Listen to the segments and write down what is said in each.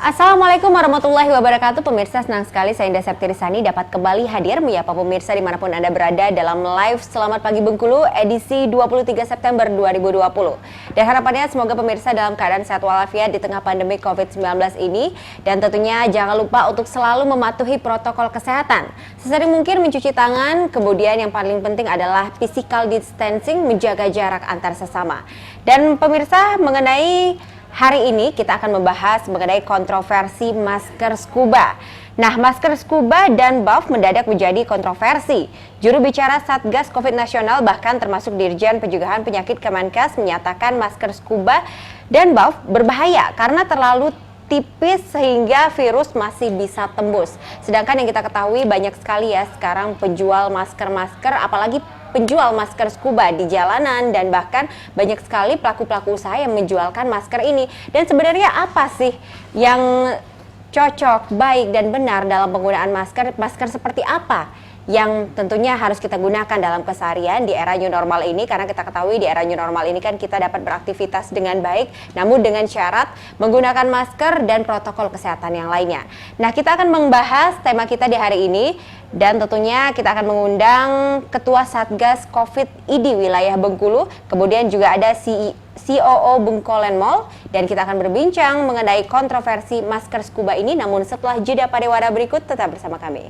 Assalamualaikum warahmatullahi wabarakatuh. Pemirsa, senang sekali saya Indah Septirisani dapat kembali hadir menyapa pemirsa dimanapun Anda berada dalam live Selamat Pagi Bengkulu edisi 23 September 2020. Dan harapannya semoga pemirsa dalam keadaan sehat walafiat di tengah pandemi COVID-19 ini. Dan tentunya jangan lupa untuk selalu mematuhi protokol kesehatan. Sesering mungkin mencuci tangan, kemudian yang paling penting adalah physical distancing, menjaga jarak antar sesama. Dan pemirsa, mengenai hari ini kita akan membahas mengenai kontroversi masker scuba. Nah, masker scuba dan buff mendadak menjadi kontroversi. Juru bicara Satgas Covid Nasional bahkan termasuk Dirjen Pencegahan Penyakit Kemenkes menyatakan masker scuba dan buff berbahaya karena terlalu tipis sehingga virus masih bisa tembus. Sedangkan yang kita ketahui banyak sekali ya sekarang penjual masker-masker, apalagi penjual masker scuba di jalanan, dan bahkan banyak sekali pelaku-pelaku usaha yang menjualkan masker ini. Dan sebenarnya apa sih yang cocok, baik dan benar dalam penggunaan masker? Masker seperti apa yang tentunya harus kita gunakan dalam keseharian di era new normal ini? Karena kita ketahui di era new normal ini kan kita dapat beraktivitas dengan baik, namun dengan syarat menggunakan masker dan protokol kesehatan yang lainnya. Nah, kita akan membahas tema kita di hari ini. Dan tentunya kita akan mengundang Ketua Satgas Covid ID wilayah Bengkulu, kemudian juga ada COO Bengkolen Mall, dan kita akan berbincang mengenai kontroversi masker scuba ini. Namun setelah jeda pariwara berikut, tetap bersama kami.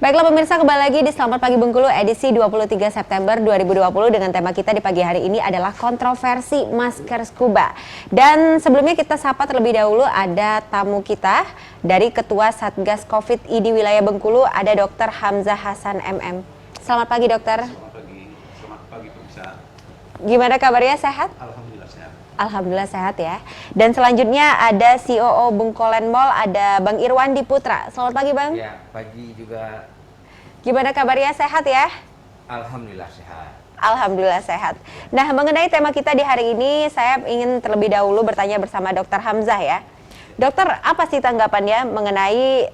Baiklah pemirsa, kembali lagi di Selamat Pagi Bengkulu edisi 23 September 2020 dengan tema kita di pagi hari ini adalah kontroversi masker scuba. Dan sebelumnya kita sapa terlebih dahulu ada tamu kita dari Ketua Satgas Covid ID wilayah Bengkulu, ada Dr. Hamzah Hasan MM. Selamat pagi dokter. Selamat pagi pemirsa. Gimana kabarnya, sehat? Alhamdulillah sehat. Alhamdulillah sehat ya. Dan selanjutnya ada COO Bengkolen Mall, ada Bang Irwandi Putra. Selamat pagi Bang. Ya, pagi juga. Gimana kabarnya, sehat ya? Alhamdulillah sehat. Alhamdulillah sehat. Nah, mengenai tema kita di hari ini, saya ingin terlebih dahulu bertanya bersama Dr. Hamzah ya. Dokter, apa sih tanggapannya mengenai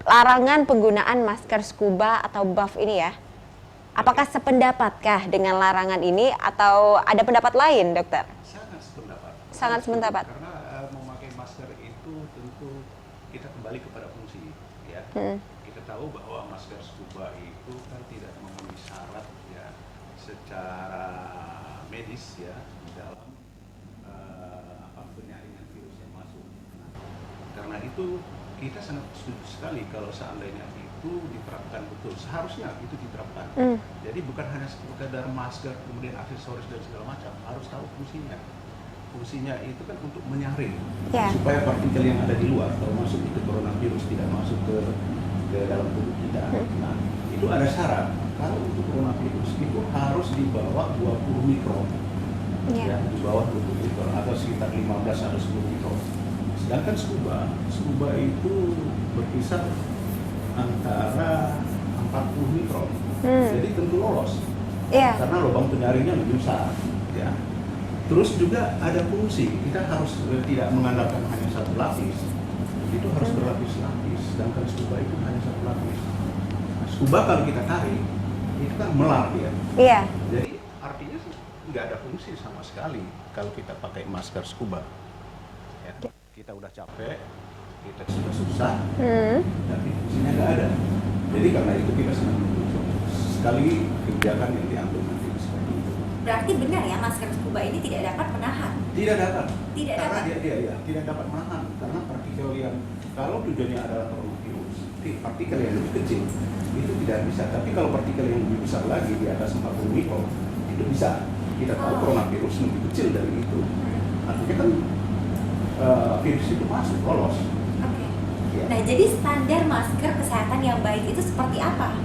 larangan penggunaan masker scuba atau buff ini ya? Apakah sependapatkah dengan larangan ini atau ada pendapat lain, dokter? Sangat sependapat. Sangat sependapat. Karena memakai masker itu tentu kita kembali kepada fungsi, ya. Kita tahu bahwa masker scuba itu kan tidak memenuhi syarat ya secara medis ya di dalam penyaringan virus yang masuk. Nah, karena itu kita sangat setuju sekali kalau seandainya itu diterapkan betul. Seharusnya itu diterapkan. Jadi bukan hanya sekedar masker kemudian aksesoris dan segala macam, harus tahu fungsinya. Fungsinya itu kan untuk menyaring supaya partikel yang ada di luar termasuk itu coronavirus tidak masuk ke dalam tubuh kita. Nah, itu ada syarat. Kalau untuk coronavirus itu harus di bawah 20 mikron. Ya, di bawah 20 mikron atau sekitar 15 atau 10 mikron. Sedangkan scuba itu berkisar antara 40 mikron. Jadi tentu lolos. Karena lubang penyaringnya lebih besar, ya. Terus juga ada fungsi. Kita harus tidak mengandalkan hanya satu lapis. Itu harus berlapis-lapis. Sedangkan scuba itu hanya satu lapis. Nah, scuba kalau kita tarik, itu kan melar dia. Iya. Jadi artinya nggak ada fungsi sama sekali kalau kita pakai masker scuba. Ya, kita udah capek, kita sudah susah, tapi fungsinya nggak ada. Jadi karena itu kita senang sekali kebijakan yang diambil nanti seperti itu. Berarti benar ya masker scuba ini tidak dapat menahan? Tidak dapat. Tidak Karena dapat. dia tidak dapat menahan karena partikel yang kalau tujuannya adalah coronavirus, partikel yang lebih kecil itu tidak bisa. Tapi kalau partikel yang lebih besar lagi di atas 40 mikron itu bisa. Kita tahu coronavirus lebih kecil dari itu. Artinya kan virus itu masuk lolos. Oke. Ya. Nah, jadi standar masker kesehatan yang baik itu seperti apa?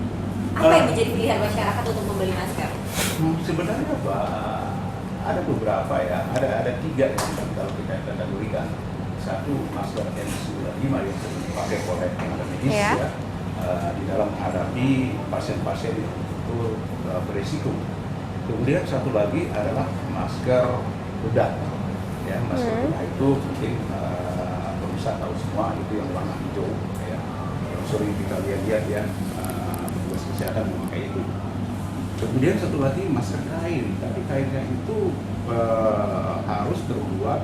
Apa yang menjadi pilihan masyarakat untuk membeli masker? Sebenarnya ada beberapa ya, ada 3 yang kalau kita kategorikan. Satu masker N95 yang dipakai oleh tenaga medis ya, di dalam menghadapi pasien-pasien yang itu berisiko. Kemudian satu lagi adalah masker bedah, ya masker bedah itu mungkin pemirsa tahu semua itu yang warna hijau, ya. sering kita lihat ya petugas kesehatan memakai itu. Kemudian satu lagi masker kain, tapi kainnya itu harus terbuat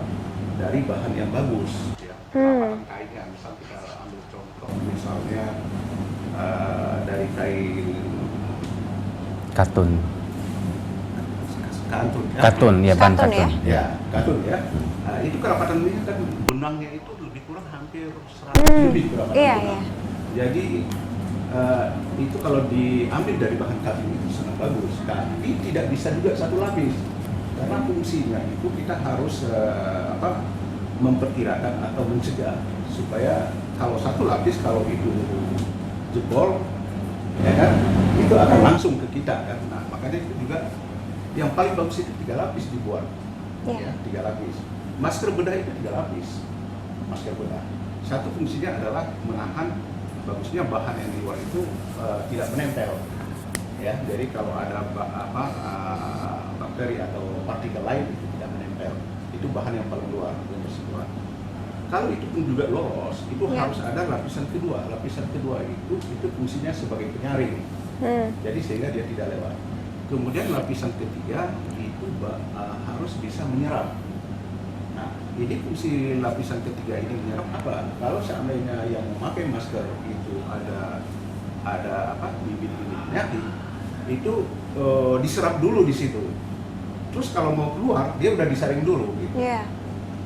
dari bahan yang bagus. Ya. Bahan kainnya, misal kita ambil contoh, misalnya dari kain Katun. Katun, Ya, bahan Katun, katun. ya, katun ya. Itu kerapatannya kan benangnya itu lebih kurang hampir 100 lebih kerapatan Iya, benang. iya. Jadi itu kalau diambil dari bahan katun itu sangat bagus, tapi tidak bisa juga satu lapis karena fungsinya itu kita harus memperkirakan atau mencegah supaya kalau satu lapis kalau itu jebol, ya kan, itu akan langsung ke kita kan. Nah makanya itu juga yang paling bagus itu 3 lapis dibuat, Iya. ya 3 lapis. Masker bedah itu 3 lapis, masker bedah. Satu fungsinya adalah menahan, bagusnya bahan yang di luar itu tidak menempel, ya. Jadi kalau ada bakteri atau partikel lain itu tidak menempel. Itu bahan yang paling luar yang bersifat. Kalau itu pun juga lolos, itu Ya. harus ada lapisan kedua. Lapisan kedua itu fungsinya sebagai penyaring. Jadi sehingga dia tidak lewat. Kemudian lapisan ketiga itu harus bisa menyerap. Nah, ini fungsi lapisan ketiga ini menyerap apa? Kalau seandainya yang memakai masker itu ada bibit-bibit penyakit, itu diserap dulu di situ. Terus kalau mau keluar dia udah disaring dulu gitu. Iya.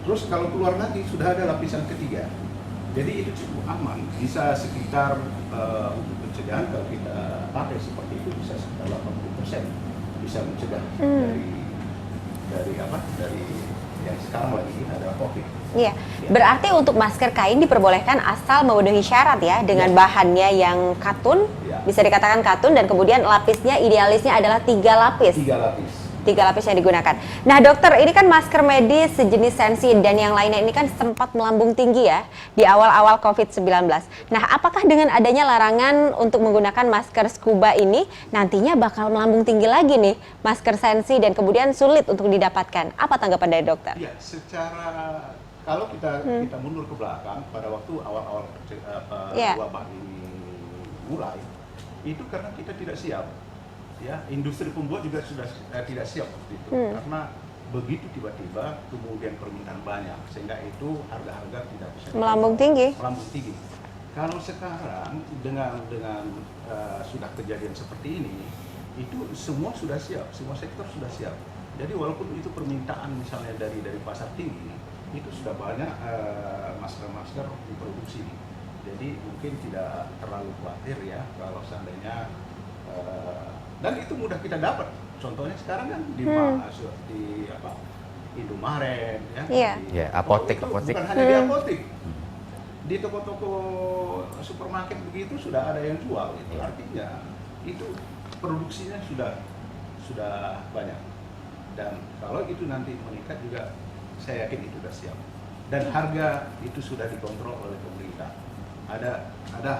Terus kalau keluar nanti sudah ada lapisan ketiga. Jadi itu cukup aman, bisa sekitar untuk pencegahan kalau kita pakai seperti itu bisa sekitar 80% bisa mencegah dari yang sekarang lagi ada COVID. Iya, berarti untuk masker kain diperbolehkan asal memenuhi syarat ya dengan bahannya yang katun, Ya. bisa dikatakan katun dan kemudian lapisnya idealisnya adalah 3 lapis. 3 lapis. 3 lapis yang digunakan. Nah dokter, ini kan masker medis sejenis sensi dan yang lainnya ini kan sempat melambung tinggi ya di awal-awal COVID-19. Nah apakah dengan adanya larangan untuk menggunakan masker scuba ini nantinya bakal melambung tinggi lagi nih masker sensi dan kemudian sulit untuk didapatkan? Apa tanggapan dari dokter? Ya, secara kalau kita mundur ke belakang pada waktu awal-awal Ya. wabah ini mulai, itu karena kita tidak siap. Ya, industri pembuat juga sudah tidak siap waktu itu karena begitu tiba-tiba kemudian permintaan banyak sehingga itu harga-harga tidak bisa Melambung tinggi. melambung tinggi. Kalau sekarang dengan sudah kejadian seperti ini, itu semua sudah siap, semua sektor sudah siap. Jadi walaupun itu permintaan misalnya dari pasar tinggi, itu sudah banyak masker-masker diproduksi. Jadi mungkin tidak terlalu khawatir ya kalau seandainya dan itu mudah kita dapat. Contohnya sekarang kan di Indomaret ya. Iya. Di Ya, apotek. bukan hanya di apotek. Di toko-toko supermarket begitu sudah ada yang jual itu. Artinya itu produksinya sudah banyak. Dan kalau itu nanti meningkat juga saya yakin itu sudah siap. Dan harga itu sudah dikontrol oleh pemerintah. Ada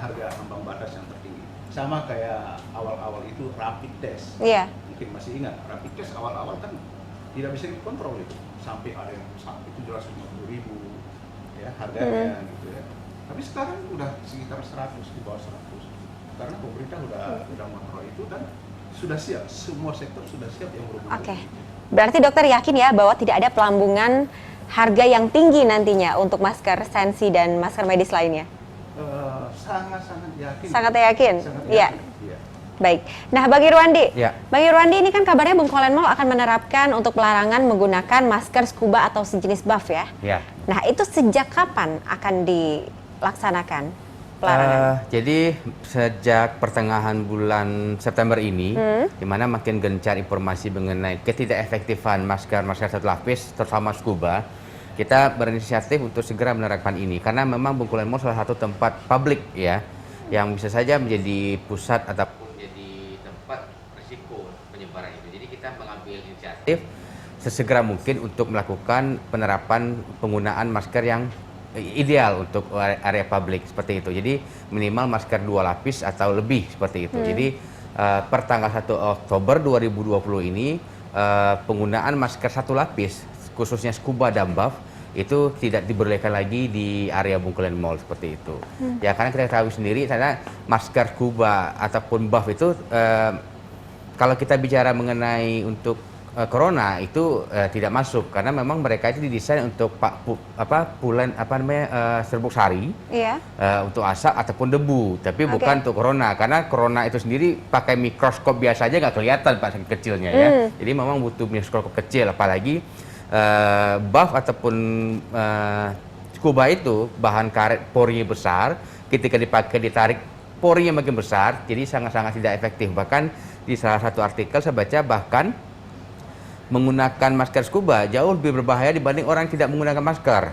harga ambang batas yang tertinggi. Sama kayak awal-awal itu rapid test. Iya. Mungkin masih ingat, rapid test awal-awal kan tidak bisa dikontrol itu. Sampai ada yang sampai 750.000 ya harganya gitu ya. Tapi sekarang udah sekitar 100, di bawah 100. Karena pemerintah udah mengontrol itu dan sudah siap, semua sektor sudah siap yang berhubungan. Oke. Berarti dokter yakin ya bahwa tidak ada pelambungan harga yang tinggi nantinya untuk masker sensi dan masker medis lainnya? Sangat-sangat yakin. Sangat yakin? Sangat Iya. yakin. Iya. Baik. Nah, Bang Irwandi, Ya. Bang Irwandi ini kan kabarnya Bengkolen Mall akan menerapkan untuk pelarangan menggunakan masker scuba atau sejenis buff ya. Ya. Nah, itu sejak kapan akan dilaksanakan pelarangan? Jadi sejak pertengahan bulan September ini, di mana makin gencar informasi mengenai ketidakefektifan masker satu lapis, terutama scuba, kita berinisiatif untuk segera menerapkan ini karena memang Bengkolen Mall salah satu tempat publik ya yang bisa saja menjadi pusat ataupun menjadi tempat risiko penyebaran itu. Jadi kita mengambil inisiatif sesegera mungkin untuk melakukan penerapan penggunaan masker yang ideal untuk area publik seperti itu. Jadi minimal masker 2 lapis atau lebih seperti itu. Jadi per tanggal 1 Oktober 2020 ini penggunaan masker 1 lapis khususnya scuba dan buff itu tidak dibolehkan lagi di area Bungkulan Mall seperti itu. Ya karena kita tahu sendiri karena masker scuba ataupun buff itu kalau kita bicara mengenai untuk corona itu tidak masuk karena memang mereka itu didesain untuk serbuk sari, Iya. untuk asap ataupun debu, tapi bukan untuk corona karena corona itu sendiri pakai mikroskop biasa aja nggak kelihatan Pak saking kecilnya ya. Jadi memang butuh mikroskop kecil, apalagi buff ataupun scuba itu bahan karet porinya besar, ketika dipakai ditarik porinya makin besar, jadi sangat-sangat tidak efektif. Bahkan di salah satu artikel saya baca bahkan menggunakan masker scuba jauh lebih berbahaya dibanding orang yang tidak menggunakan masker.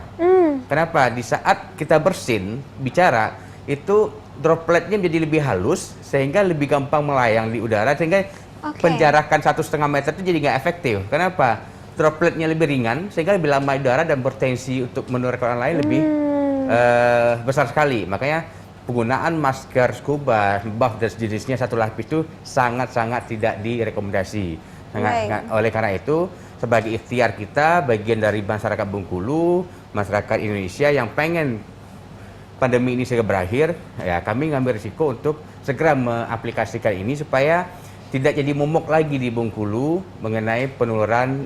Kenapa? Di saat kita bersin, bicara, itu dropletnya menjadi lebih halus sehingga lebih gampang melayang di udara sehingga penjarakan 1,5 meter itu jadi nggak efektif. Kenapa? Dropletnya lebih ringan sehingga lebih lama di udara dan bertensi untuk menularkan orang lain lebih besar sekali. Makanya penggunaan masker scuba, buff dan jenisnya satu lapis itu sangat-sangat tidak direkomendasi. Oleh karena itu, sebagai ikhtiar kita, bagian dari masyarakat Bengkulu, masyarakat Indonesia yang pengen pandemi ini segera berakhir, ya kami ngambil risiko untuk segera mengaplikasikan ini supaya tidak jadi momok lagi di Bengkulu mengenai penularan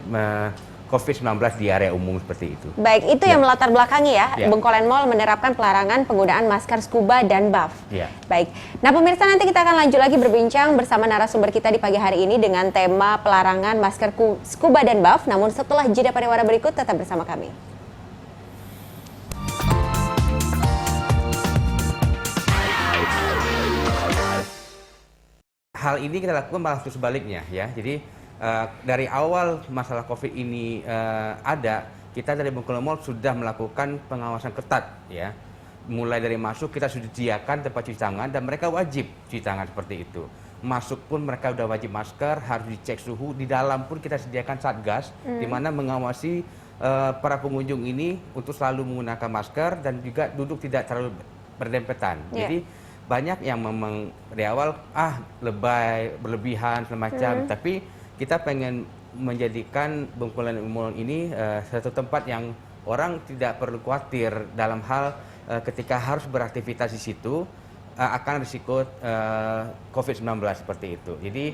COVID-19 di area umum seperti itu. Baik, itu yang melatar belakangi ya, Ya. Bengkolen Mall menerapkan pelarangan penggunaan masker scuba dan buff. Ya. Baik, nah pemirsa nanti kita akan lanjut lagi berbincang bersama narasumber kita di pagi hari ini dengan tema pelarangan masker scuba dan buff. Namun setelah jeda pariwara berikut, tetap bersama kami. Hal ini kita lakukan malah justru sebaliknya ya. Jadi dari awal masalah COVID ini ada, kita dari Bengkulu Mall sudah melakukan pengawasan ketat ya. Mulai dari masuk kita sudah sediakan tempat cuci tangan dan mereka wajib cuci tangan seperti itu. Masuk pun mereka sudah wajib masker, harus dicek suhu. Di dalam pun kita sediakan satgas di mana mengawasi para pengunjung ini untuk selalu menggunakan masker dan juga duduk tidak terlalu berdempetan. Yeah. Jadi banyak yang memang dari awal lebay, berlebihan semacam, tapi kita pengen menjadikan Bengkulan Mall ini satu tempat yang orang tidak perlu khawatir dalam hal ketika harus beraktivitas di situ akan risiko COVID-19 seperti itu. Jadi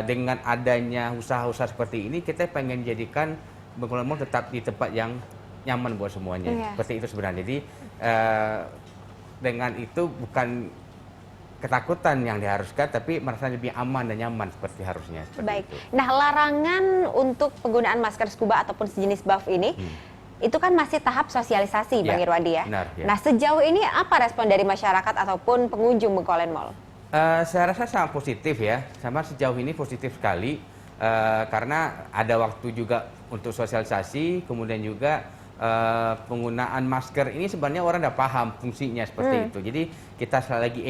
dengan adanya usaha-usaha seperti ini kita pengen jadikan Bengkulan Mall tetap di tempat yang nyaman buat semuanya. Seperti itu sebenarnya. Jadi dengan itu bukan ketakutan yang diharuskan, tapi merasa lebih aman dan nyaman seperti harusnya. Seperti Baik, itu. nah larangan untuk penggunaan masker scuba ataupun sejenis buff ini, itu kan masih tahap sosialisasi, Bang Ya, Irwadi ya. benar, ya. Nah sejauh ini apa respon dari masyarakat ataupun pengunjung Bengkolen Mall? Saya rasa sangat positif ya, sama sejauh ini positif sekali karena ada waktu juga untuk sosialisasi, kemudian juga penggunaan masker ini sebenarnya orang udah paham fungsinya seperti itu. Jadi kita sekali lagi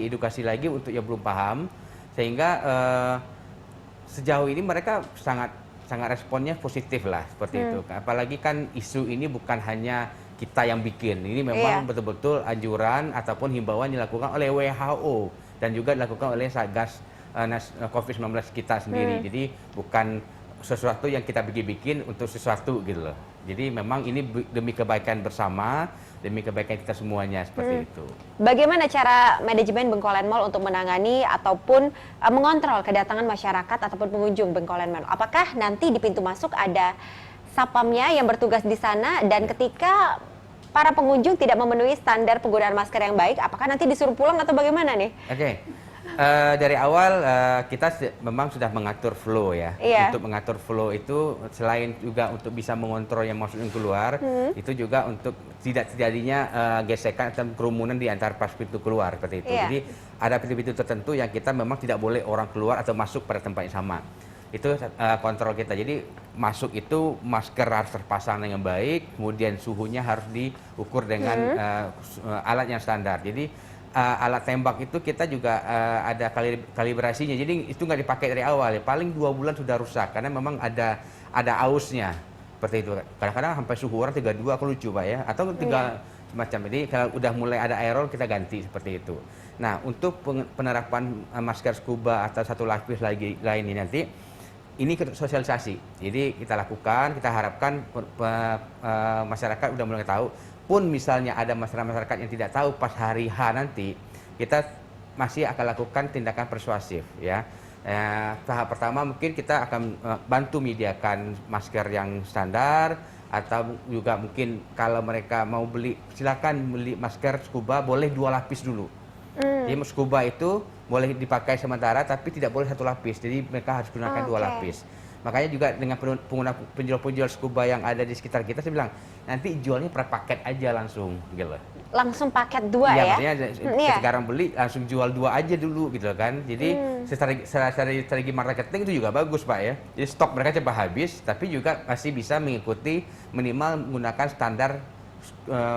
edukasi lagi untuk yang belum paham, sehingga sejauh ini mereka sangat responnya positif lah seperti itu. Apalagi kan isu ini bukan hanya kita yang bikin, ini memang betul-betul anjuran ataupun himbauan dilakukan oleh WHO dan juga dilakukan oleh Satgas COVID-19 kita sendiri. Jadi bukan sesuatu yang kita bikin untuk sesuatu gitu loh. Jadi memang ini demi kebaikan bersama, demi kebaikan kita semuanya seperti itu. Bagaimana cara manajemen Bengkolen Mall untuk menangani ataupun mengontrol kedatangan masyarakat ataupun pengunjung Bengkolen Mall? Apakah nanti di pintu masuk ada satpamnya yang bertugas di sana dan ketika para pengunjung tidak memenuhi standar penggunaan masker yang baik, apakah nanti disuruh pulang atau bagaimana nih? Oke. Dari awal kita memang sudah mengatur flow ya. Untuk mengatur flow itu selain juga untuk bisa mengontrol yang masuk dan keluar, itu juga untuk tidak terjadinya gesekan atau kerumunan di antara pas pintu keluar seperti itu. Jadi ada pintu-pintu tertentu yang kita memang tidak boleh orang keluar atau masuk pada tempat yang sama. Itu kontrol kita. Jadi masuk itu masker harus terpasang dengan baik, kemudian suhunya harus diukur dengan alat yang standar. Jadi alat tembak itu kita juga ada kalibrasinya, jadi itu nggak dipakai dari awal ya, paling 2 bulan sudah rusak karena memang ada ausnya seperti itu. Kadang-kadang sampai suhu orang 32 aku lucu Pak ya, atau 3 macam. Jadi kalau udah mulai ada aerol kita ganti seperti itu. Nah untuk penerapan masker scuba atau satu lapis lain ini nanti ini sosialisasi. Jadi kita lakukan, kita harapkan masyarakat udah mulai tahu. Pun misalnya ada masyarakat yang tidak tahu pas hari H nanti, kita masih akan lakukan tindakan persuasif ya. Tahap pertama mungkin kita akan bantu menyediakan masker yang standar, atau juga mungkin kalau mereka mau beli, silakan beli masker scuba boleh 2 lapis dulu. Jadi scuba itu boleh dipakai sementara tapi tidak boleh 1 lapis. Jadi mereka harus gunakan 2 lapis. Makanya juga dengan pengguna penjual-penjual scuba yang ada di sekitar kita, saya bilang nanti jualnya per paket aja langsung gitu. Langsung paket 2 iya, ya? Maksudnya sekarang beli langsung jual 2 aja dulu gitu kan. Jadi secara strategi marketing itu juga bagus Pak ya. Jadi stok mereka cepat habis tapi juga masih bisa mengikuti minimal menggunakan standar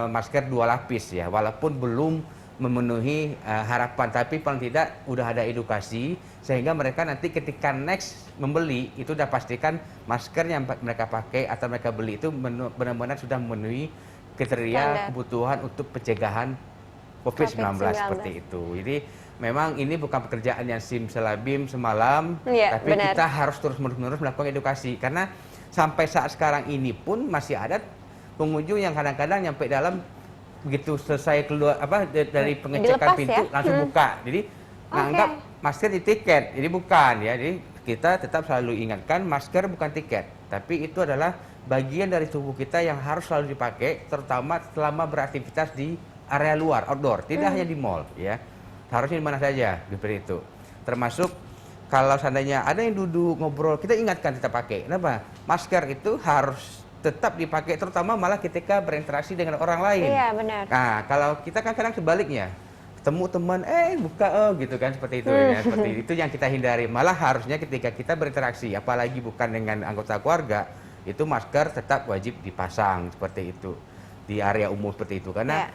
masker 2 lapis ya. Walaupun belum memenuhi harapan, tapi paling tidak udah ada edukasi sehingga mereka nanti ketika next membeli itu udah pastikan masker yang mereka pakai atau mereka beli itu benar-benar sudah memenuhi kriteria kebutuhan untuk pencegahan COVID-19 seperti itu. Jadi memang ini bukan pekerjaan yang simsalabim semalam, tapi kita harus terus-menerus melakukan edukasi karena sampai saat sekarang ini pun masih ada pengunjung yang kadang-kadang nyampe dalam begitu selesai keluar dari pengecekan pintu langsung buka. Jadi menganggap masker di tiket. Jadi bukan ya. Jadi kita tetap selalu ingatkan masker bukan tiket, tapi itu adalah bagian dari tubuh kita yang harus selalu dipakai, terutama selama beraktivitas di area luar, outdoor, tidak hanya di mall ya. Harusnya di mana saja seperti itu. Termasuk kalau seandainya ada yang duduk ngobrol, kita ingatkan tetap pakai. Kenapa? Masker itu harus tetap dipakai, terutama malah ketika berinteraksi dengan orang lain. Iya, benar. Nah, kalau kita kan kadang sebaliknya, ketemu teman, buka gitu kan, seperti itu ya. Seperti itu yang kita hindari. Malah harusnya ketika kita berinteraksi, apalagi bukan dengan anggota keluarga, itu masker tetap wajib dipasang seperti itu di area umum seperti itu. Karena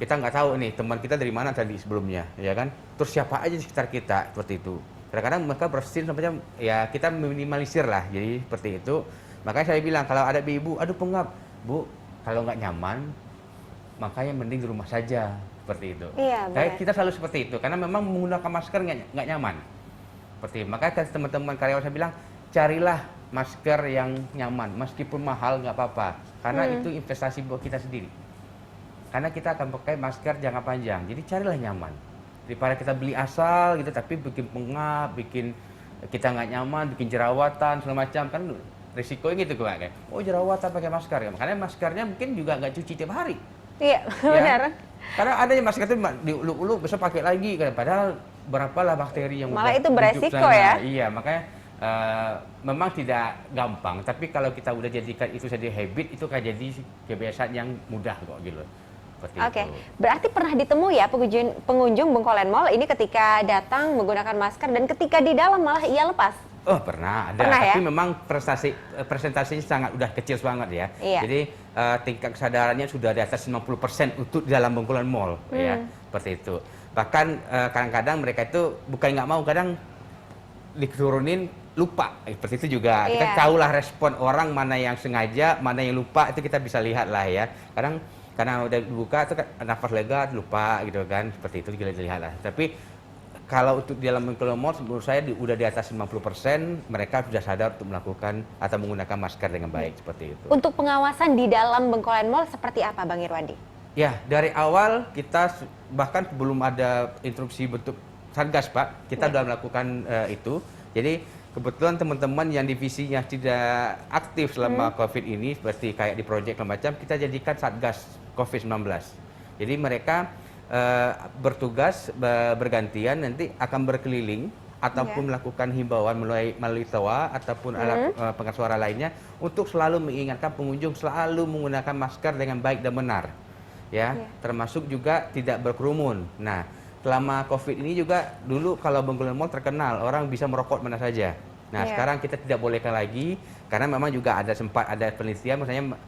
kita nggak tahu nih teman kita dari mana tadi sebelumnya, ya kan? Terus siapa aja di sekitar kita seperti itu. Kadang-kadang mereka bersin sampai ya kita minimalisir lah. Jadi seperti itu. Makanya saya bilang kalau ada ibu, aduh pengap, Bu, kalau nggak nyaman, makanya mending di rumah saja seperti itu. Iya, Kayak kita selalu seperti itu, karena memang menggunakan masker nggak nyaman. Seperti itu. Makanya teman-teman karyawan saya bilang, carilah masker yang nyaman, meskipun mahal nggak apa-apa, karena itu investasi buat kita sendiri. Karena kita akan pakai masker jangka panjang, jadi carilah nyaman. Daripada kita beli asal gitu, tapi bikin pengap, bikin kita nggak nyaman, bikin jerawatan segala macam kan. Risikonya gitu Pak kayak, jerawatan pakai masker ya. Makanya maskernya mungkin juga nggak cuci tiap hari. Iya, benar. Karena ada yang masker itu diuluk-uluk besok pakai lagi, padahal berapalah bakteri yang malah itu beresiko sana. Ya. Iya, makanya memang tidak gampang, tapi kalau kita udah jadikan itu jadi habit, itu kan jadi kebiasaan yang mudah kok gitu. Oke, berarti pernah ditemui ya pengunjung Bengkolen Mall ini ketika datang menggunakan masker dan ketika di dalam malah ia lepas? Oh pernah ada, tapi memang presentasinya sangat udah kecil banget ya. Iya. Jadi tingkat kesadarannya sudah di atas 50% untuk di dalam Bengkolen Mall ya, seperti itu. Bahkan kadang-kadang mereka itu bukan nggak mau, kadang diturunin lupa, seperti itu juga. Kita tahulah respon orang, mana yang sengaja, mana yang lupa, itu kita bisa lihat lah ya. Kadang karena udah dibuka itu kan nafas lega lupa gitu kan, seperti itu kita lihat lah. Tapi kalau untuk di dalam Bengkolen Mall menurut saya udah di atas 50% mereka sudah sadar untuk melakukan atau menggunakan masker dengan baik seperti itu. Untuk pengawasan di dalam Bengkolen Mall seperti apa Bang Irwandi? Ya, dari awal kita bahkan belum ada instruksi bentuk Satgas Pak, kita sudah melakukan itu. Jadi kebetulan teman-teman yang divisinya tidak aktif selama COVID ini, seperti kayak di proyek macam, kita jadikan Satgas COVID-19. Jadi mereka bertugas bergantian, nanti akan berkeliling ataupun melakukan himbauan melalui toa ataupun alat pengeras suara lainnya untuk selalu mengingatkan pengunjung selalu menggunakan masker dengan baik dan benar, ya. Termasuk juga tidak berkerumun. Nah, selama COVID ini juga dulu kalau Bengkolen Mall terkenal orang bisa merokok mana saja. Nah, sekarang kita tidak bolehkan lagi karena memang juga sempat ada penelitian, misalnya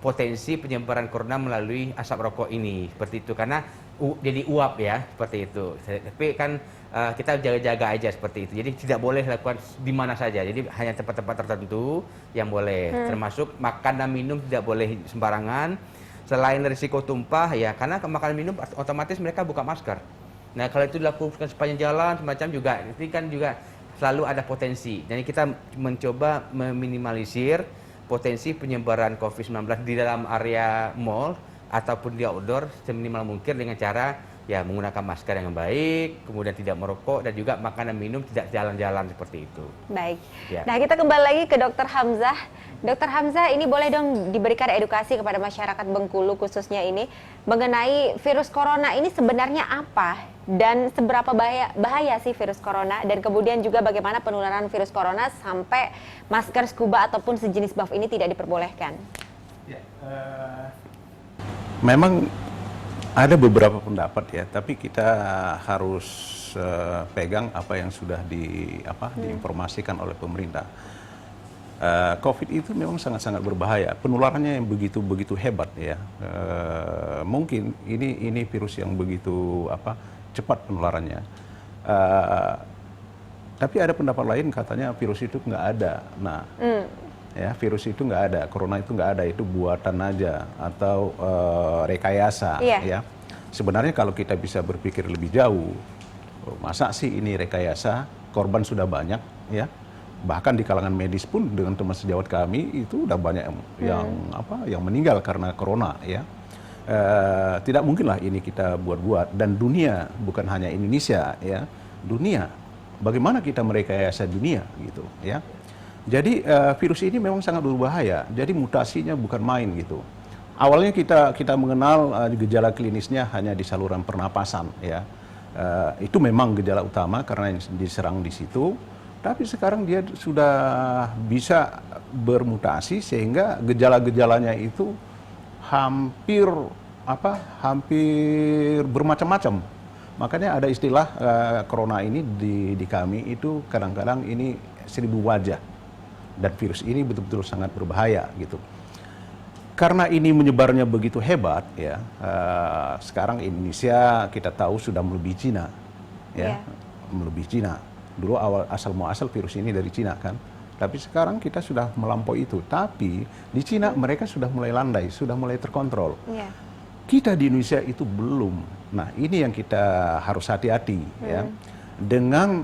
potensi penyebaran corona melalui asap rokok ini, seperti itu, karena jadi uap ya, seperti itu. Tapi kan kita jaga-jaga aja seperti itu, jadi tidak boleh lakukan di mana saja, jadi hanya tempat-tempat tertentu yang boleh, termasuk makan dan minum tidak boleh sembarangan. Selain risiko tumpah ya, karena makan minum otomatis mereka buka masker. Nah kalau itu dilakukan sepanjang jalan semacam juga, ini kan juga selalu ada potensi. Jadi kita mencoba meminimalisir potensi penyebaran COVID-19 di dalam area mall ataupun di outdoor seminimal mungkin dengan cara ya menggunakan masker yang baik, kemudian tidak merokok dan juga makanan minum tidak jalan-jalan seperti itu. Baik. Ya. Nah, kita kembali lagi ke Dokter Hamzah. Dokter Hamzah, ini boleh dong diberikan edukasi kepada masyarakat Bengkulu khususnya ini mengenai virus corona ini sebenarnya apa dan seberapa bahaya sih virus corona, dan kemudian juga bagaimana penularan virus corona sampai masker scuba ataupun sejenis buff ini tidak diperbolehkan. Ya, memang ada beberapa pendapat ya, tapi kita harus pegang apa yang sudah diinformasikan oleh pemerintah. COVID itu memang sangat-sangat berbahaya, penularannya yang begitu hebat ya. Mungkin ini virus yang begitu cepat penularannya. Tapi ada pendapat lain katanya virus itu nggak ada. Nah, ya virus itu nggak ada, corona itu nggak ada, itu buatan aja atau rekayasa. Ya. Sebenarnya kalau kita bisa berpikir lebih jauh, masa sih ini rekayasa? Korban sudah banyak, ya. Bahkan di kalangan medis pun dengan teman sejawat kami itu udah banyak yang meninggal karena corona, ya. Tidak mungkin lah ini kita buat-buat, dan dunia bukan hanya Indonesia, ya, dunia. Bagaimana kita merekayasa dunia, gitu, ya. Jadi virus ini memang sangat berbahaya. Jadi mutasinya bukan main, gitu. Awalnya kita mengenal gejala klinisnya hanya di saluran pernapasan, ya. Itu memang gejala utama karena yang diserang di situ. Tapi sekarang dia sudah bisa bermutasi sehingga gejala-gejalanya itu hampir bermacam-macam. Makanya ada istilah corona ini di kami itu kadang-kadang ini 1000 wajah, dan virus ini betul-betul sangat berbahaya, gitu. Karena ini menyebarnya begitu hebat, ya. Sekarang Indonesia kita tahu sudah melebihi Cina, ya, melebihi Cina. Dulu asal muasal virus ini dari Cina kan, tapi sekarang kita sudah melampaui itu. Tapi di Cina mereka sudah mulai landai, sudah mulai terkontrol. Kita di Indonesia itu belum. Nah, ini yang kita harus hati-hati, ya. Dengan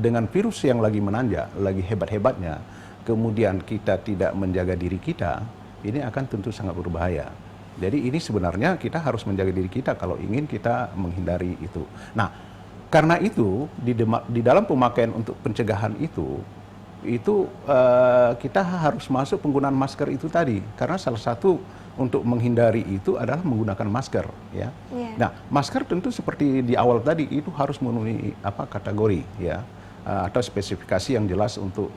dengan virus yang lagi menanjak, lagi hebat-hebatnya, kemudian kita tidak menjaga diri kita, ini akan tentu sangat berbahaya. Jadi ini sebenarnya kita harus menjaga diri kita kalau ingin kita menghindari itu. Nah, karena itu di dalam pemakaian untuk pencegahan itu kita harus masuk penggunaan masker itu tadi, karena salah satu untuk menghindari itu adalah menggunakan masker, ya. Nah, masker tentu seperti di awal tadi itu harus memenuhi kategori, ya, atau spesifikasi yang jelas untuk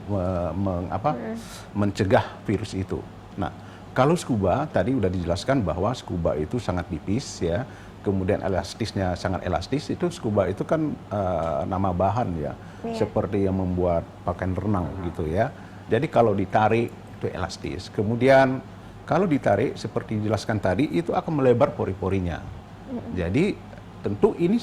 mencegah virus itu. Nah, kalau scuba tadi udah dijelaskan bahwa scuba itu sangat tipis, ya. Kemudian elastisnya sangat elastis. Itu scuba itu kan nama bahan, ya, seperti yang membuat pakaian renang, gitu, ya. Jadi kalau ditarik itu elastis. Kemudian kalau ditarik seperti dijelaskan tadi itu akan melebar pori-porinya. Jadi tentu ini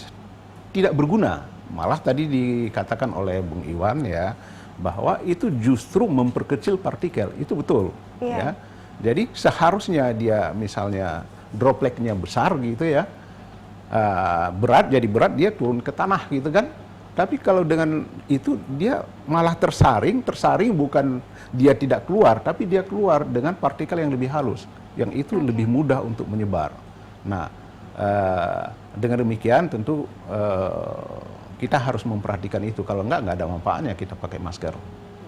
tidak berguna. Malah tadi dikatakan oleh Bung Iwan, ya, bahwa itu justru memperkecil partikel. Itu betul, ya. Jadi seharusnya dia misalnya dropletnya besar, gitu, ya. Berat dia turun ke tanah, gitu kan. Tapi kalau dengan itu dia malah tersaring bukan dia tidak keluar, tapi dia keluar dengan partikel yang lebih halus, yang itu lebih mudah untuk menyebar. Nah, dengan demikian tentu kita harus memperhatikan itu. Kalau nggak ada manfaatnya kita pakai masker.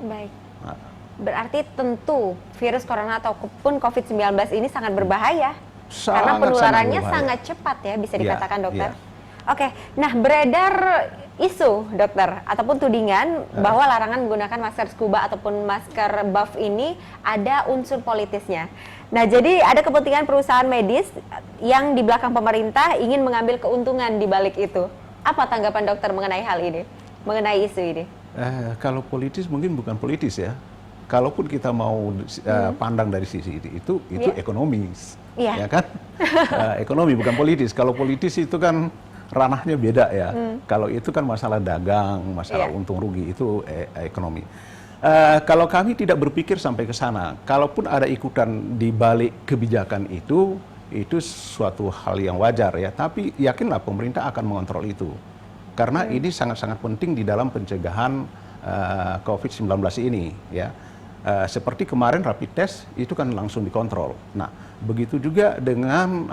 Baik. Nah. Berarti tentu virus corona ataupun COVID-19 ini sangat berbahaya. Karena penularannya sangat cepat, ya, bisa dikatakan, dokter. Oke, nah beredar isu, dokter, ataupun tudingan bahwa larangan menggunakan masker scuba ataupun masker buff ini ada unsur politisnya. Nah, jadi ada kepentingan perusahaan medis yang di belakang pemerintah ingin mengambil keuntungan di balik itu. Apa tanggapan dokter mengenai hal ini, mengenai isu ini? Kalau politis mungkin bukan politis, ya. Kalaupun kita mau pandang dari sisi itu ekonomis, ya kan? Ekonomi bukan politis. Kalau politis itu kan ranahnya beda, ya. Kalau itu kan masalah dagang, masalah untung rugi, itu ekonomi. Kalau kami tidak berpikir sampai ke sana, kalaupun ada ikutan di balik kebijakan itu suatu hal yang wajar, ya. Tapi yakinlah pemerintah akan mengontrol itu. karena ini sangat-sangat penting di dalam pencegahan COVID-19 ini, ya. Seperti kemarin rapid test itu kan langsung dikontrol. Nah, begitu juga dengan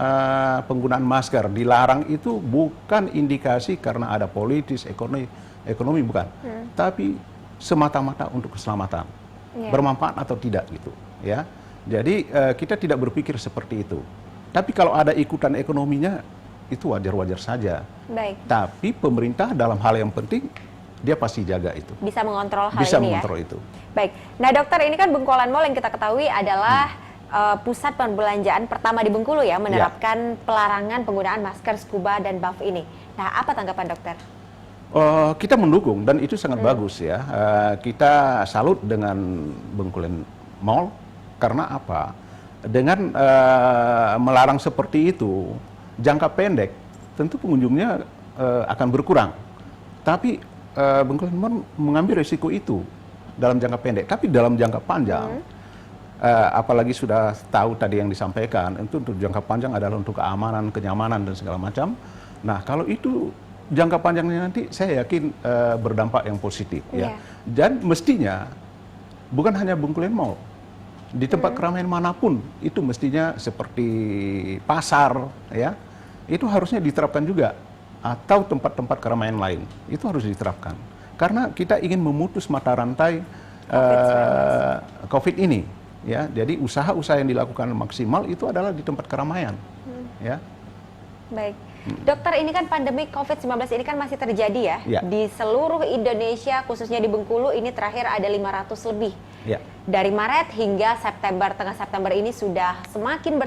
penggunaan masker, dilarang itu bukan indikasi karena ada politis, ekonomi bukan, tapi semata-mata untuk keselamatan, bermanfaat atau tidak gitu, ya. Jadi kita tidak berpikir seperti itu. Tapi kalau ada ikutan ekonominya itu wajar-wajar saja. Baik. Tapi pemerintah dalam hal yang penting dia pasti jaga itu. Bisa mengontrol hal Bisa ini mengontrol ya? itu. Baik. Nah dokter, ini kan Bengkolan Mall yang kita ketahui adalah pusat perbelanjaan pertama di Bengkulu ya, menerapkan pelarangan penggunaan masker scuba dan buff ini. Nah, apa tanggapan dokter? Kita mendukung dan itu sangat bagus ya. Kita salut dengan Bengkolan Mall karena apa? Dengan melarang seperti itu, jangka pendek tentu pengunjungnya akan berkurang. Tapi Bengkolan Mall mengambil risiko itu dalam jangka pendek. Tapi dalam jangka panjang, apalagi sudah tahu tadi yang disampaikan, itu untuk jangka panjang adalah untuk keamanan, kenyamanan dan segala macam. Nah, kalau itu jangka panjangnya nanti saya yakin berdampak yang positif ya. Dan mestinya bukan hanya Bengkolan Mall, di tempat keramaian manapun itu mestinya seperti pasar ya, itu harusnya diterapkan juga, atau tempat-tempat keramaian lain itu harus diterapkan karena kita ingin memutus mata rantai COVID ini ya. Jadi usaha-usaha yang dilakukan maksimal itu adalah di tempat keramaian ya. Baik. Dokter, ini kan pandemi COVID-19 ini kan masih terjadi ya, di seluruh Indonesia, khususnya di Bengkulu ini terakhir ada 500 lebih. Dari Maret hingga September, tengah September ini sudah semakin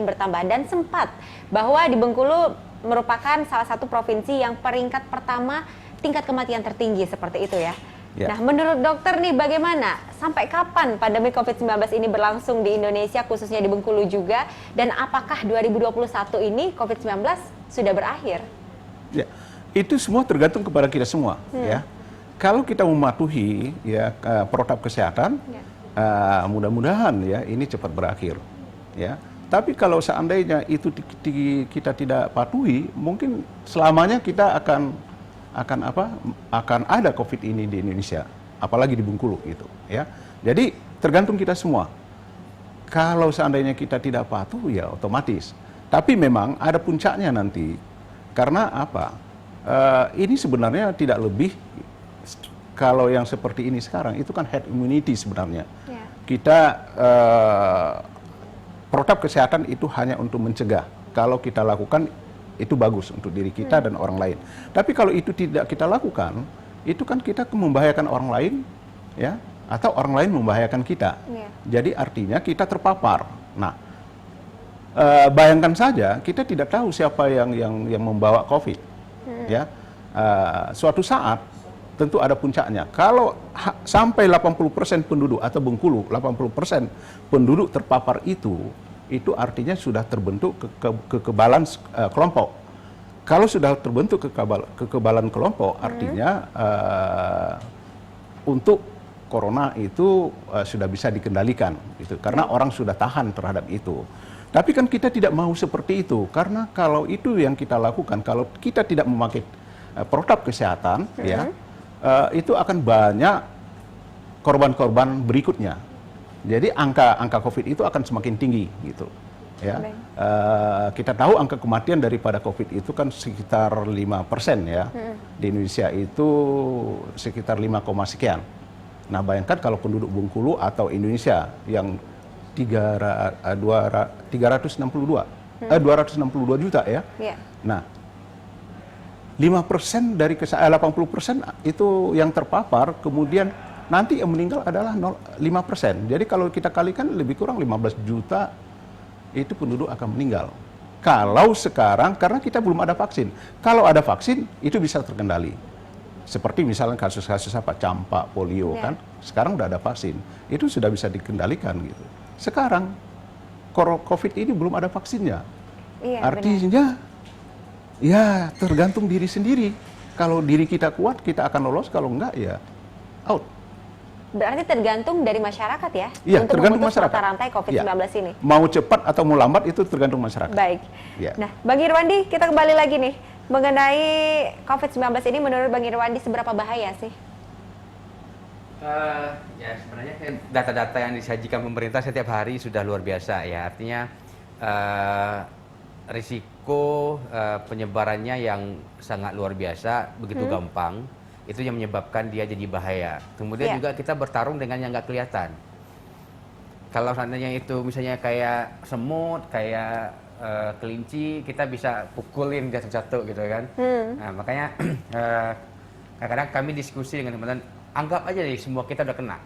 bertambah dan sempat bahwa di Bengkulu merupakan salah satu provinsi yang peringkat pertama tingkat kematian tertinggi seperti itu ya. Nah, menurut dokter nih bagaimana? Sampai kapan pandemi COVID-19 ini berlangsung di Indonesia, khususnya di Bengkulu juga? Dan apakah 2021 ini COVID-19 sudah berakhir? Ya, itu semua tergantung kepada kita semua ya. Kalau kita mematuhi ya protap kesehatan, mudah-mudahan ya ini cepat berakhir ya. Tapi kalau seandainya itu kita tidak patuhi, mungkin selamanya kita akan ada COVID ini di Indonesia, apalagi di Bengkulu gitu ya. Jadi tergantung kita semua. Kalau seandainya kita tidak patuh ya otomatis. Tapi memang ada puncaknya nanti. Karena apa? Ini sebenarnya tidak lebih, kalau yang seperti ini sekarang itu kan herd immunity sebenarnya. Kita protap kesehatan itu hanya untuk mencegah. Kalau kita lakukan itu bagus untuk diri kita dan orang lain. Tapi kalau itu tidak kita lakukan, itu kan kita membahayakan orang lain, ya, atau orang lain membahayakan kita. Jadi artinya kita terpapar. Nah, bayangkan saja kita tidak tahu siapa yang membawa COVID, ya. Suatu saat tentu ada puncaknya. Kalau sampai 80% penduduk atau Bengkulu 80% penduduk terpapar itu artinya sudah terbentuk kekebalan kelompok. Kalau sudah terbentuk kekebalan kelompok, artinya untuk corona itu sudah bisa dikendalikan, gitu. Karena orang sudah tahan terhadap itu. Tapi kan kita tidak mau seperti itu, karena kalau itu yang kita lakukan, kalau kita tidak memakai protap kesehatan, ya, itu akan banyak korban-korban berikutnya. Jadi angka COVID itu akan semakin tinggi gitu ya. Kita tahu angka kematian daripada COVID itu kan sekitar 5% ya. Di Indonesia itu sekitar 5, sekian. Nah, bayangkan kalau penduduk Bengkulu atau Indonesia yang 262 juta ya. Nah, 5% dari 80% itu yang terpapar, kemudian nanti yang meninggal adalah 5%. Jadi kalau kita kalikan lebih kurang 15 juta itu penduduk akan meninggal. Kalau sekarang, karena kita belum ada vaksin. Kalau ada vaksin, itu bisa terkendali. Seperti misalnya kasus-kasus apa, campak, polio kan. Sekarang udah ada vaksin. Itu sudah bisa dikendalikan gitu. Sekarang, COVID ini belum ada vaksinnya. Artinya, ya tergantung diri sendiri. Kalau diri kita kuat, kita akan lolos. Kalau enggak, ya out. Berarti tergantung dari masyarakat ya, untuk memutus masyarakat. mata rantai COVID-19 ini. Mau cepat atau mau lambat itu tergantung masyarakat. Baik. Nah, Bang Irwandi, kita kembali lagi nih. Mengenai COVID-19 ini menurut Bang Irwandi seberapa bahaya sih? Ya sebenarnya data-data yang disajikan pemerintah setiap hari sudah luar biasa ya. Artinya risiko penyebarannya yang sangat luar biasa, begitu gampang, itu yang menyebabkan dia jadi bahaya. Kemudian juga kita bertarung dengan yang nggak kelihatan. Kalau seandainya itu misalnya kayak semut, kayak kelinci, kita bisa pukulin satu-satu gitu kan. Nah, makanya kadang-kadang kami diskusi dengan teman-teman, anggap aja deh semua kita udah kena.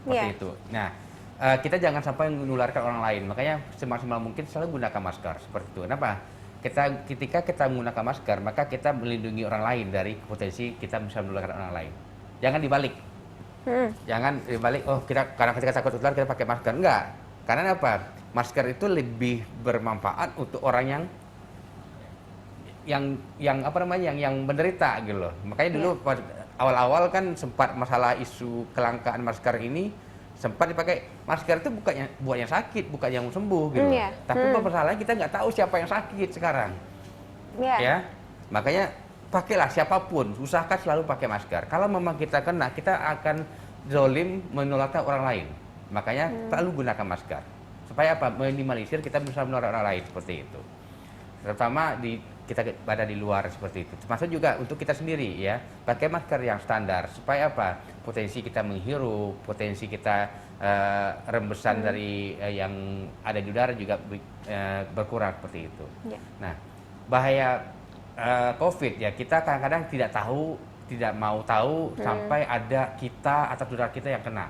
Seperti itu. Nah, kita jangan sampai menularkan orang lain. Makanya semaksimal mungkin selalu gunakan masker seperti itu. Kenapa? Ketika kita menggunakan masker, maka kita melindungi orang lain dari potensi kita bisa menularkan orang lain. Jangan dibalik. Jangan dibalik, karena kita takut tertular kita pakai masker. Enggak. Karena apa? Masker itu lebih bermanfaat untuk orang yang menderita gitu loh. Makanya dulu awal-awal kan sempat masalah isu kelangkaan masker ini sempat dipakai. Masker itu buat yang sakit, bukan yang sembuh gitu. Tapi permasalahannya kita nggak tahu siapa yang sakit sekarang. Ya, makanya pakailah siapapun, usahakan selalu pakai masker. Kalau memang kita kena, kita akan zolim menularkan orang lain. Makanya selalu gunakan masker. Supaya apa? Minimalisir kita bisa menularkan orang lain seperti itu. Terutama kita pada di luar seperti itu. Termasuk juga untuk kita sendiri ya, pakai masker yang standar. Supaya apa? Potensi kita menghirup, potensi kita rembesan dari yang ada di udara juga berkurang seperti itu. Nah, bahaya COVID ya, kita kadang-kadang tidak mau tahu sampai ada kita atau saudara kita yang kena.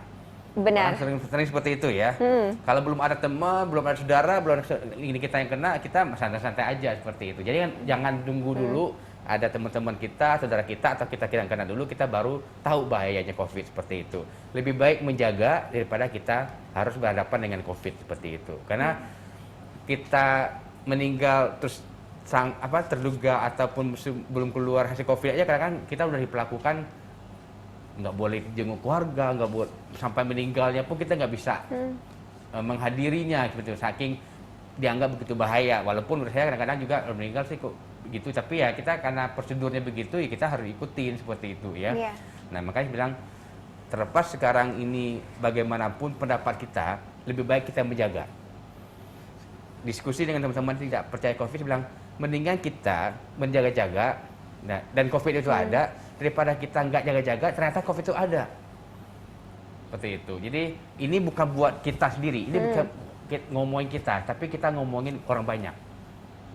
Benar. Orang sering seperti itu ya. Kalau belum ada teman, belum ada saudara, belum ada ini kita yang kena, kita santai-santai aja seperti itu. Jadi jangan tunggu dulu ada teman-teman kita, saudara kita, atau kita yang kena dulu, kita baru tahu bahayanya COVID seperti itu. Lebih baik menjaga daripada kita harus berhadapan dengan COVID seperti itu. Karena kita meninggal terus terduga ataupun belum keluar hasil COVID aja, kadang-kadang kita udah diperlakukan nggak boleh jenguk keluarga, nggak boleh sampai meninggalnya pun kita nggak bisa menghadirinya seperti itu, saking dianggap begitu bahaya. Walaupun menurut saya kadang-kadang juga meninggal sih kok begitu, tapi ya kita karena prosedurnya begitu ya kita harus ikutin seperti itu ya. Nah makanya bilang terlepas sekarang ini bagaimanapun pendapat kita, lebih baik kita menjaga. Diskusi dengan teman-teman tidak percaya COVID, bilang mendingan kita menjaga-jaga. Nah, dan COVID itu ada daripada kita nggak jaga-jaga ternyata COVID itu ada. Seperti itu. Jadi ini bukan buat kita sendiri, ini bukan ngomongin kita, tapi kita ngomongin orang banyak,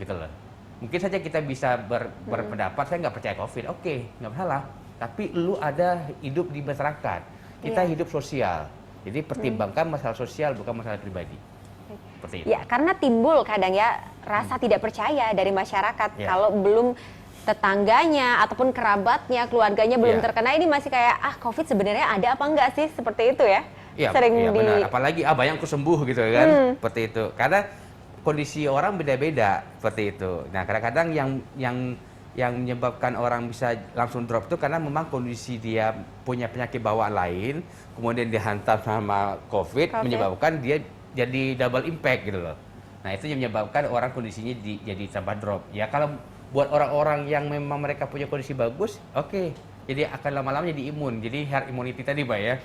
gitu loh. Mungkin saja kita bisa berpendapat saya nggak percaya COVID, oke, nggak masalah. Tapi lu ada hidup di masyarakat, kita hidup sosial. Jadi pertimbangkan masalah sosial bukan masalah pribadi. Seperti itu. Ya, karena timbul kadang ya rasa tidak percaya dari masyarakat kalau belum tetangganya ataupun kerabatnya, keluarganya belum terkena, ini masih kayak COVID sebenarnya ada apa enggak sih, seperti itu ya? Iya benar, apalagi bayangku sembuh gitu kan, seperti itu. Karena kondisi orang beda-beda seperti itu. Nah kadang-kadang yang menyebabkan orang bisa langsung drop itu karena memang kondisi dia punya penyakit bawaan lain, kemudian dihantam sama COVID. Menyebabkan dia jadi double impact gitu loh. Nah itu yang menyebabkan orang kondisinya jadi tambah drop. Ya kalau buat orang-orang yang memang mereka punya kondisi bagus, oke. Jadi akan lama-lama jadi imun, jadi herd immunity tadi Mbak ya.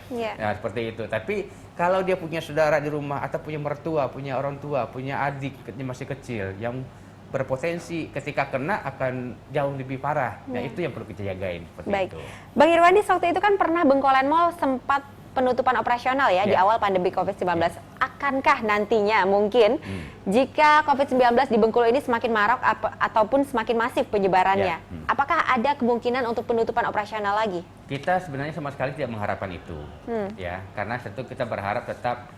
Nah seperti itu. Tapi kalau dia punya saudara di rumah atau punya mertua, punya orang tua, punya adik yang masih kecil yang berpotensi ketika kena akan jauh lebih parah. Nah itu yang perlu kita jagain seperti itu. Bang Irwandi waktu itu kan pernah Bengkolan Mall sempat penutupan operasional ya di awal pandemi COVID-19. Akankah nantinya mungkin jika COVID-19 di Bengkulu ini semakin marak ataupun semakin masif penyebarannya, apakah ada kemungkinan untuk penutupan operasional lagi? Kita sebenarnya sama sekali tidak mengharapkan itu, ya, karena tentu kita berharap tetap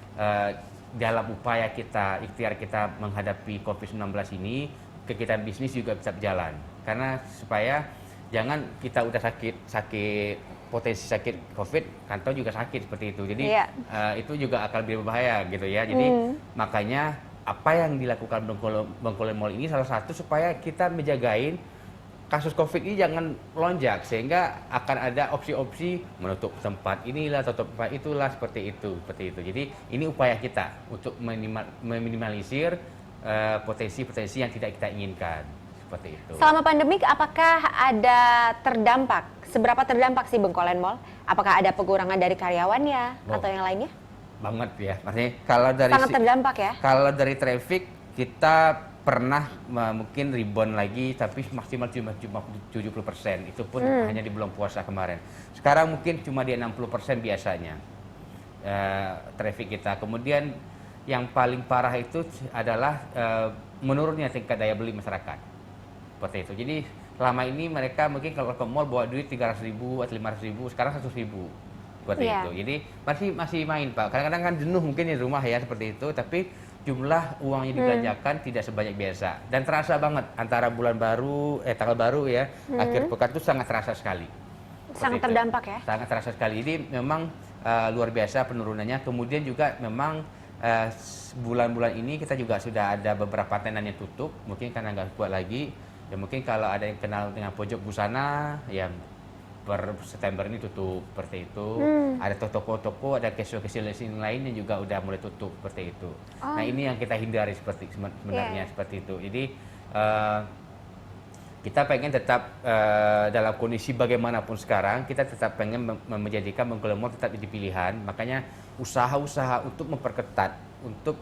dalam upaya kita, ikhtiar kita menghadapi COVID-19 ini, kegiatan bisnis juga bisa berjalan. Karena supaya jangan kita udah sakit potensi sakit COVID, kantor juga sakit seperti itu. Jadi itu juga akan lebih berbahaya gitu ya. Jadi makanya apa yang dilakukan Bengkulu Mall ini salah satu supaya kita menjagain kasus COVID ini jangan lonjak, sehingga akan ada opsi-opsi menutup tempat inilah, tutup tempat itulah, seperti itu. Jadi ini upaya kita untuk meminimalisir potensi-potensi yang tidak kita inginkan. seperti itu. Selama pandemik, apakah ada terdampak? Seberapa terdampak sih Bengkolen Mall? Apakah ada pengurangan dari karyawannya Oh. atau yang lainnya? Banget ya, maksudnya kalau dari Sangat terdampak ya? kalau dari traffic kita pernah mungkin rebound lagi, tapi maksimal cuma 70%. Itu pun hanya di bulan puasa kemarin. Sekarang mungkin cuma di 60% biasanya traffic kita. Kemudian yang paling parah itu adalah menurunnya tingkat daya beli masyarakat. Seperti itu. Jadi selama ini mereka mungkin kalau ke mall bawa duit 300.000 atau 500.000, sekarang 100.000. Seperti Iya. itu. Jadi masih main Pak. Kadang-kadang kan jenuh mungkin di rumah ya seperti itu, tapi jumlah uangnya dibelanjakan tidak sebanyak biasa dan terasa banget antara bulan baru tanggal baru ya akhir pekan itu sangat terasa sekali. Seperti Sangat itu. terdampak ya? Sangat terasa sekali. Jadi memang luar biasa penurunannya. Kemudian juga memang bulan-bulan ini kita juga sudah ada beberapa tenan yang tutup, mungkin karena nggak kuat lagi. Ya mungkin kalau ada yang kenal dengan pojok busana, ya per September ini tutup seperti itu. Ada toko-toko, ada casio-casio lain yang juga udah mulai tutup seperti itu. Nah ini yang kita hindari sebenarnya seperti itu. Jadi kita pengen tetap dalam kondisi bagaimanapun sekarang, kita tetap pengen menjadikan Bengkulu Mall tetap jadi pilihan. Makanya usaha-usaha untuk memperketat, untuk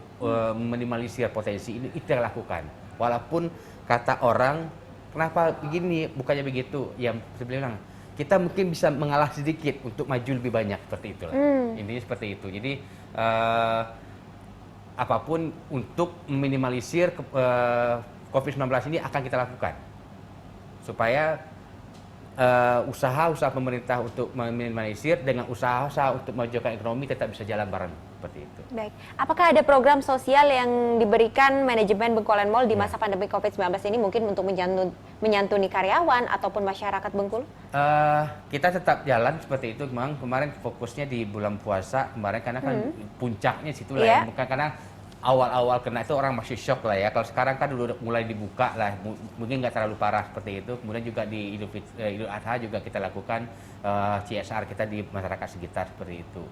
meminimalisir potensi ini kita lakukan. Walaupun kata orang, kenapa begini, bukannya begitu. Yang saya bilang, kita mungkin bisa mengalah sedikit untuk maju lebih banyak seperti itulah. Intinya seperti itu. Jadi apapun untuk meminimalisir COVID-19 ini akan kita lakukan supaya usaha-usaha pemerintah untuk meminimalisir dengan usaha-usaha untuk memajukan ekonomi tetap bisa jalan bareng seperti itu. Baik. Apakah ada program sosial yang diberikan manajemen Bengkolen Mall di masa pandemi COVID-19 ini mungkin untuk menyantuni karyawan ataupun masyarakat Bengkulu? Kita tetap jalan seperti itu. Memang kemarin fokusnya di bulan puasa kemarin karena kan puncaknya situ lah Iya. ya. Bukan karena awal-awal kena itu orang masih shock lah ya. Kalau sekarang kan udah mulai dibuka lah, mungkin nggak terlalu parah seperti itu. Kemudian juga di Idul Adha juga kita lakukan CSR kita di masyarakat sekitar seperti itu.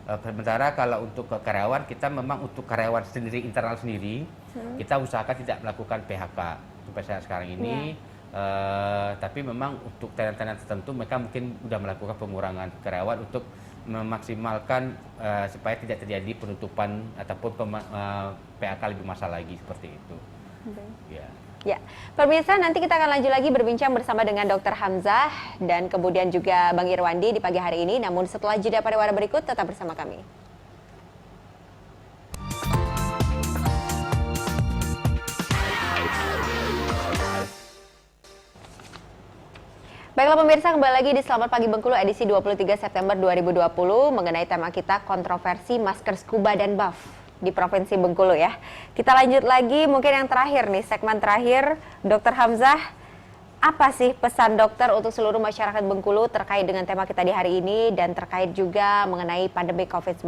Sementara kalau untuk ke karyawan, kita memang untuk karyawan sendiri, internal sendiri, kita usahakan tidak melakukan PHK sampai saat sekarang ini. Tapi memang untuk tenan-tenan tertentu mereka mungkin sudah melakukan pengurangan karyawan untuk memaksimalkan supaya tidak terjadi penutupan ataupun PHK lebih masa lagi seperti itu. Ya. Ya, pemirsa, nanti kita akan lanjut lagi berbincang bersama dengan Dr. Hamzah dan kemudian juga Bang Irwandi di pagi hari ini. Namun setelah jeda pariwara berikut, tetap bersama kami. Baiklah pemirsa, kembali lagi di Selamat Pagi Bengkulu edisi 23 September 2020 mengenai tema kita kontroversi masker scuba dan buff di Provinsi Bengkulu ya. Kita lanjut lagi mungkin yang terakhir nih, segmen terakhir. Dr. Hamzah, apa sih pesan dokter untuk seluruh masyarakat Bengkulu terkait dengan tema kita di hari ini dan terkait juga mengenai pandemi COVID-19?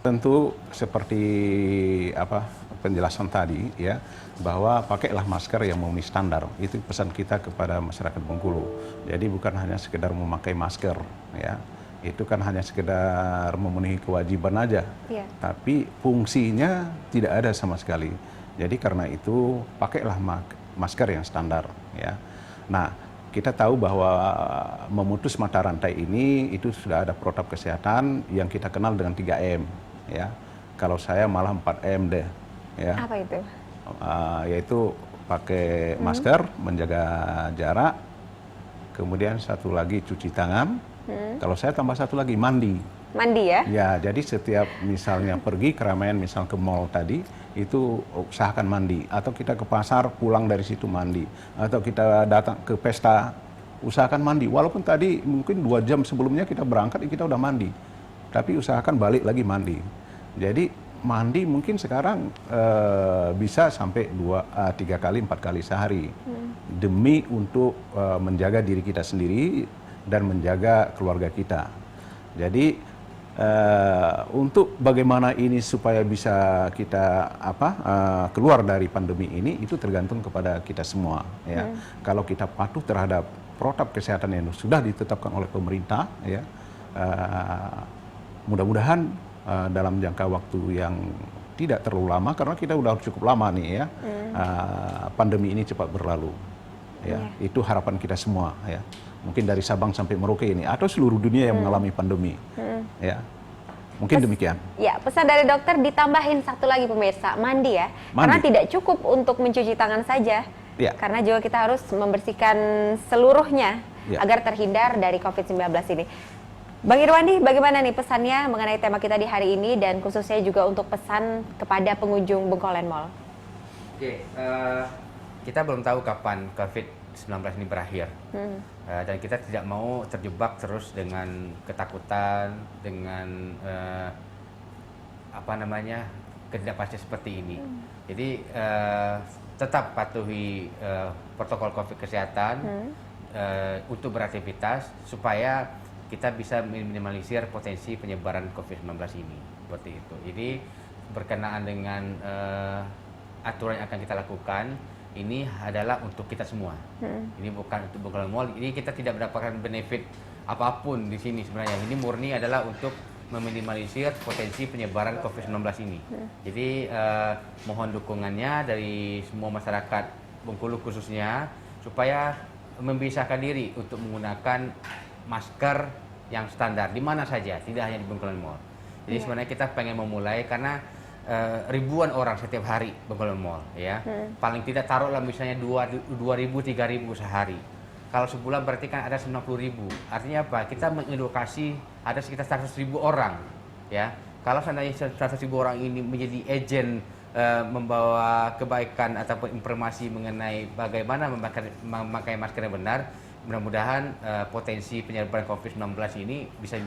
Tentu seperti penjelasan tadi ya, bahwa pakailah masker yang memenuhi standar. Itu pesan kita kepada masyarakat Bengkulu. Jadi bukan hanya sekedar memakai masker ya. Itu kan hanya sekedar memenuhi kewajiban aja. Iya. Tapi fungsinya tidak ada sama sekali. Jadi karena itu pakailah masker yang standar ya. Nah, kita tahu bahwa memutus mata rantai ini itu sudah ada protap kesehatan yang kita kenal dengan 3M ya. Kalau saya malah 4M deh ya. Apa itu? Yaitu pakai masker, menjaga jarak, kemudian satu lagi cuci tangan. Kalau saya tambah satu lagi mandi. Mandi ya? Ya, jadi setiap misalnya pergi keramaian, misal ke mall tadi, itu usahakan mandi. Atau kita ke pasar, pulang dari situ mandi. Atau kita datang ke pesta, usahakan mandi. Walaupun tadi mungkin 2 jam sebelumnya kita berangkat, kita udah mandi. Tapi usahakan balik lagi mandi. Jadi mandi mungkin sekarang bisa sampai 3 kali, 4 kali sehari. Demi untuk menjaga diri kita sendiri dan menjaga keluarga kita. Jadi untuk bagaimana ini supaya bisa kita keluar dari pandemi ini itu tergantung kepada kita semua ya. Kalau kita patuh terhadap protap kesehatan yang sudah ditetapkan oleh pemerintah ya, mudah-mudahan dalam jangka waktu yang tidak terlalu lama karena kita udah cukup lama nih ya. Pandemi ini cepat berlalu. Ya, itu harapan kita semua ya. Mungkin dari Sabang sampai Merauke ini atau seluruh dunia yang mengalami pandemi. Ya. Mungkin demikian. Ya, pesan dari dokter ditambahin satu lagi pemirsa, mandi ya. Mandi. Karena tidak cukup untuk mencuci tangan saja. Ya. Karena juga kita harus membersihkan seluruhnya Ya. agar terhindar dari COVID-19 ini. Bang Irwandi, bagaimana nih pesannya mengenai tema kita di hari ini dan khususnya juga untuk pesan kepada pengunjung Bengkolen Mall? Oke, kita belum tahu kapan COVID-19 ini berakhir. Dan kita tidak mau terjebak terus dengan ketakutan, dengan ketidakpastian seperti ini. Jadi tetap patuhi protokol COVID kesehatan untuk beraktivitas supaya kita bisa minimalisir potensi penyebaran COVID-19 ini. Seperti itu. Jadi berkenaan dengan aturan yang akan kita lakukan, ini adalah untuk kita semua. Ini bukan untuk Bengkolen Mall. Ini kita tidak mendapatkan benefit apapun di sini sebenarnya. Ini murni adalah untuk meminimalisir potensi penyebaran COVID-19 ini. Jadi mohon dukungannya dari semua masyarakat Bengkulu khususnya supaya memisahkan diri untuk menggunakan masker yang standar di mana saja, tidak hanya di Bengkolen Mall. Jadi sebenarnya kita pengen memulai karena ribuan orang setiap hari Bengkolen Mall ya. Paling tidak taruhlah misalnya 2.000 3.000 sehari. Kalau sebulan berarti kan ada 90.000. Artinya apa? Kita mengedukasi ada sekitar 100.000 orang ya. Kalau seandainya 100.000 orang ini menjadi agen membawa kebaikan ataupun informasi mengenai bagaimana memakai masker yang benar, mudah-mudahan potensi penyebaran COVID-19 ini bisa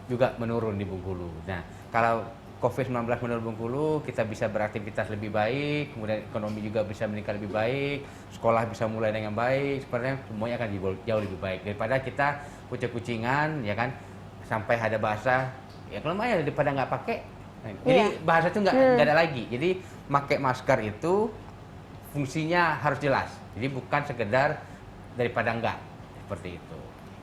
juga menurun di Bengkulu. Nah, kalau COVID-19 menurun Bengkulu, kita bisa beraktivitas lebih baik, kemudian ekonomi juga bisa meningkat lebih baik, sekolah bisa mulai dengan baik, sebenarnya semuanya akan jauh lebih baik daripada kita kucing-kucingan, ya kan, sampai ada bahasa, ya kalau ya daripada nggak pakai. Jadi bahasa itu nggak ada lagi. Jadi pakai masker itu fungsinya harus jelas. Jadi bukan sekedar daripada enggak, seperti itu.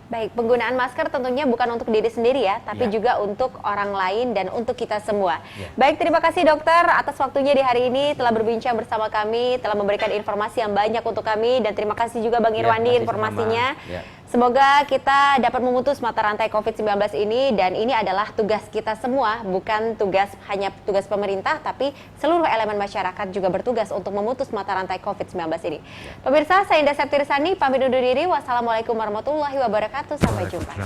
Baik, penggunaan masker tentunya bukan untuk diri sendiri ya, tapi juga untuk orang lain dan untuk kita semua. Baik, terima kasih dokter atas waktunya di hari ini telah berbincang bersama kami, telah memberikan informasi yang banyak untuk kami, dan terima kasih juga Bang Irwandi informasinya. Semoga kita dapat memutus mata rantai COVID-19 ini, dan ini adalah tugas kita semua, bukan hanya tugas pemerintah, tapi seluruh elemen masyarakat juga bertugas untuk memutus mata rantai COVID-19 ini. Pemirsa, saya Indah Septirisani, pamit undur diri. Wassalamualaikum warahmatullahi wabarakatuh. Sampai jumpa.